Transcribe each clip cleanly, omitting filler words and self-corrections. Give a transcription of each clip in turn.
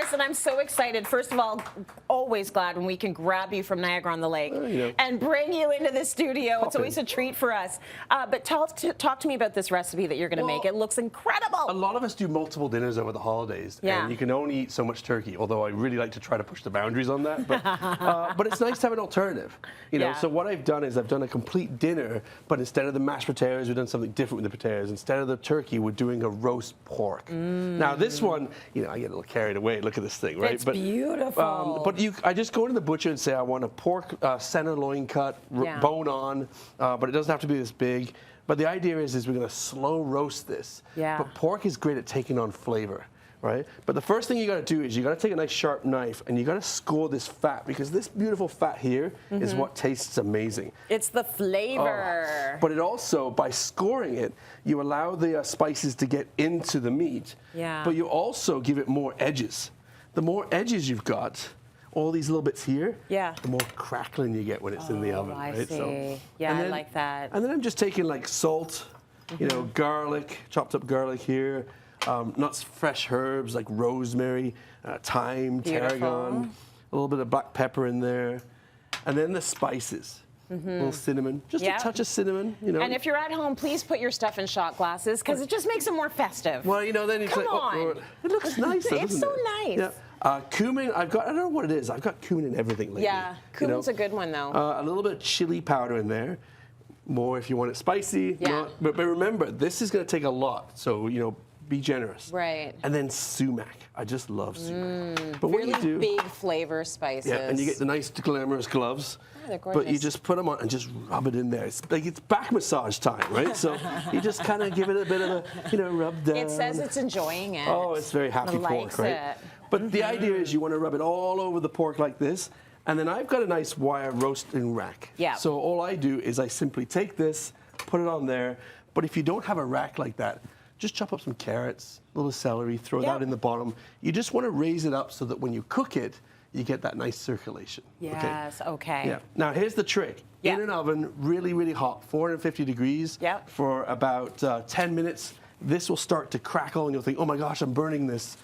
Listen, I'm so excited. First of all, always glad when we can grab you from Niagara-on-the-Lake and bring you into the studio. It's always a treat for us. But talk to me about this recipe that you're going to make. It looks incredible. A lot of us do multiple dinners over the holidays, and you can only eat so much turkey, although I really like to try to push the boundaries on that. But it's nice to have an alternative. You know, so what I've done is I've done a complete dinner, but instead of the mashed potatoes, we've done something different with the potatoes. Instead of the turkey, we're doing a roast pork. Now, this one, you know, I get a little carried away. Look at this thing, right? It's beautiful. But I just go to the butcher and say, I want a pork center loin cut, bone on, but it doesn't have to be this big. But the idea is we're going to slow roast this. But pork is great at taking on flavor. Right? But the first thing you got to do is you got to take a nice sharp knife and you got to score this fat, because this beautiful fat here is what tastes amazing. It's the flavor. But it also, by scoring it, you allow the spices to get into the meat. But you also give it more edges. The more edges you've got, all these little bits here, the more crackling you get when it's in the oven. I right? see. So, I like that. And then I'm just taking like salt, you know, garlic, chopped up garlic here. Nuts, fresh herbs like rosemary, thyme, tarragon, a little bit of black pepper in there, and then the spices. A little cinnamon, just a touch of cinnamon, you know. And if you're at home, please put your stuff in shot glasses, because it just makes it more festive. Well, you know, then it's like, oh, it looks nice. It's so nice. Cumin, I don't know what it is. I've got cumin in everything lately. Yeah, cumin's a good one though. A little bit of chili powder in there. More if you want it spicy. But remember, this is going to take a lot. So, you know, be generous. Right. And then sumac. I just love sumac. But really what you do, big flavor spices. Yeah, and you get the nice glamorous gloves. Oh, they're gorgeous. But you just put them on and just rub it in there. It's like it's back massage time, right? So you just kind of give it a bit of a, you know, rub down. It says it's enjoying it. Oh, it's very happy pork, right? But the idea is you want to rub it all over the pork like this. And then I've got a nice wire roasting rack. So all I do is I simply take this, put it on there. But if you don't have a rack like that, just chop up some carrots, a little celery, throw that in the bottom. You just want to raise it up so that when you cook it, you get that nice circulation. Yes, okay. Yeah. Now, here's the trick. In an oven, really, really hot, 450 degrees for about 10 minutes. This will start to crackle, and you'll think, oh, my gosh, I'm burning this.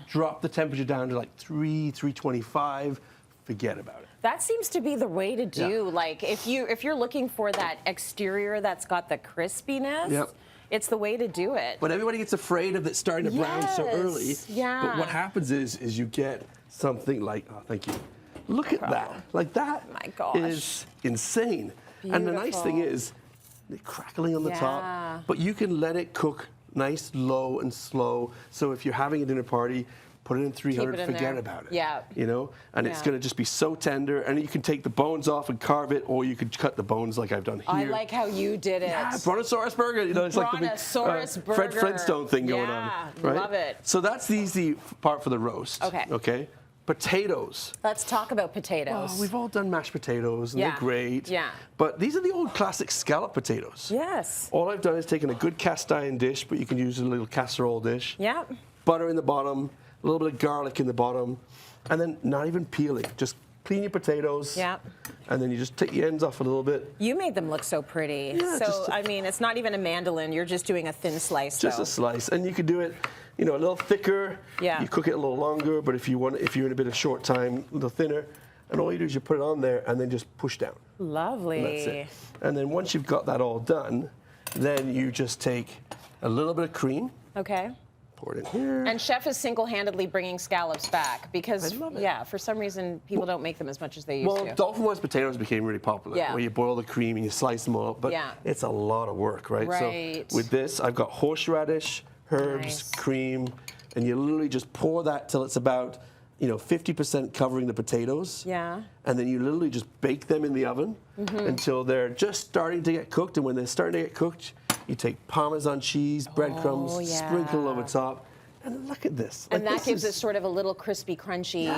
Drop the temperature down to like 325. Forget about it. That seems to be the way to do. Like, if you're looking for that exterior that's got the crispiness, it's the way to do it. But everybody gets afraid of it starting to brown so early. But what happens is you get something like, oh, thank you. Look at that. Like that is insane. Beautiful. And the nice thing is, they're crackling on the top, but you can let it cook nice, low, and slow. So if you're having a dinner party, put it in 300, forget about it. You know, and it's going to just be so tender. And you can take the bones off and carve it, or you could cut the bones like I've done here. I like how you did it. Yeah, Brontosaurus burger. You know, it's like the big Fred Flintstone thing going on. Right? Love it. So that's the easy part for the roast. Okay. Potatoes. Let's talk about potatoes. Well, we've all done mashed potatoes, and they're great. But these are the old classic scallop potatoes. All I've done is taken a good cast iron dish, but you can use a little casserole dish. Butter in the bottom. A little bit of garlic in the bottom, and then not even peeling. Just clean your potatoes, and then you just take the ends off a little bit. You made them look so pretty. So, I mean, it's not even a mandolin. You're just doing a thin slice, Just a slice. And you could do it, you know, a little thicker. You cook it a little longer, but if you're in a bit of short time, a little thinner. And all you do is you put it on there and then just push down. Lovely. And that's it. And then once you've got that all done, then you just take a little bit of cream. Pour it in here. And Chef is single-handedly bringing scallops back because, for some reason, people don't make them as much as they used to. Well, dolphin-wise potatoes became really popular, where you boil the cream and you slice them all up, but it's a lot of work, right? So with this, I've got horseradish, herbs, cream, and you literally just pour that till it's about, you know, 50% covering the potatoes. And then you literally just bake them in the oven until they're just starting to get cooked, and when they're starting to get cooked, you take Parmesan cheese, breadcrumbs, sprinkle over top, and look at this. And that gives it sort of a little crispy, crunchy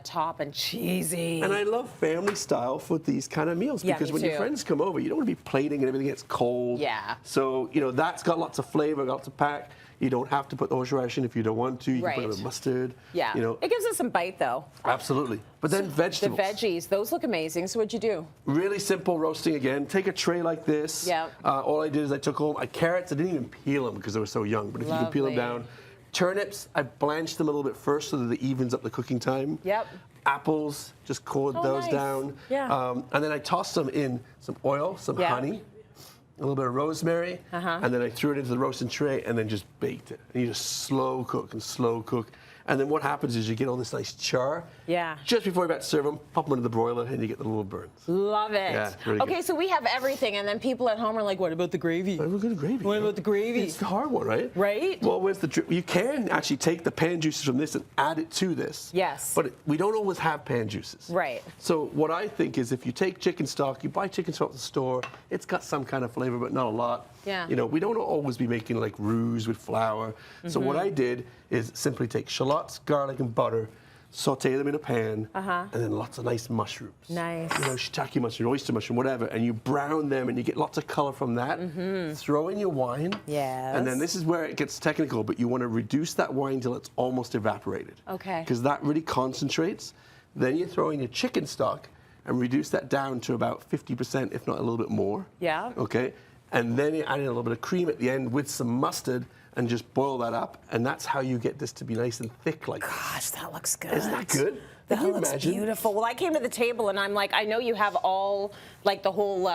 top and cheesy. And I love family style for these kind of meals because when your friends come over, you don't want to be plating and everything gets cold. So, you know, that's got lots of flavor, got lots of pack. You don't have to put the horseradish in if you don't want to. You can put it with mustard. You know. It gives it some bite, though. Absolutely. But then vegetables. The veggies, those look amazing. So what'd you do? Really simple roasting again. Take a tray like this. All I did is I took home carrots. I didn't even peel them because they were so young. But if you can peel them down, Turnips, I blanch them a little bit first so that it evens up the cooking time. Yep. Apples, just cooled those nice. down. Yeah. And then I tossed them in some oil, some honey, a little bit of rosemary, and then I threw it into the roasting tray and then just baked it. And you just slow cook and slow cook. And then what happens is you get all this nice char. Yeah. Just before you're about to serve them, pop them into the broiler and you get the little burns. Love it. Yeah, really okay, good. so we have everything, and then people at home are like, what about the gravy? What about the gravy? What about the gravy? It's the hard one, right? Right? Well, with the you can actually take the pan juices from this and add it to this. Yes. But we don't always have pan juices. Right. So what I think is if you take chicken stock, you buy chicken stock at the store, it's got some kind of flavor, but not a lot. Yeah. You know, we don't always be making like roux with flour. So what I did is simply take shallots, garlic, and butter, saute them in a pan, and then lots of nice mushrooms. Nice. You know, shiitake mushroom, oyster mushroom, whatever, and you brown them and you get lots of color from that. Throw in your wine. Yes. And then this is where it gets technical, but you want to reduce that wine till it's almost evaporated. Okay. Because that really concentrates. Then you throw in your chicken stock and reduce that down to about 50%, if not a little bit more. Yeah. Okay. And then you add in a little bit of cream at the end with some mustard and just boil that up. And that's how you get this to be nice and thick like this. Gosh, that looks good. Isn't that good? That Can you looks imagine? beautiful. Well, I came to the table and I'm like, I know you have all, like the whole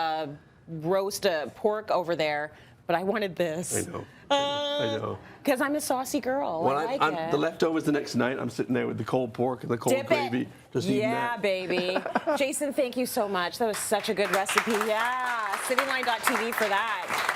roast pork over there, but I wanted this. I know. I know. Because I'm a saucy girl. Well, I like it. the leftovers the next night, I'm sitting there with the cold pork and the cold Dip gravy. it. Just eating Yeah, that. baby. Jason, thank you so much. That was such a good recipe. Yeah, cityline.tv for that.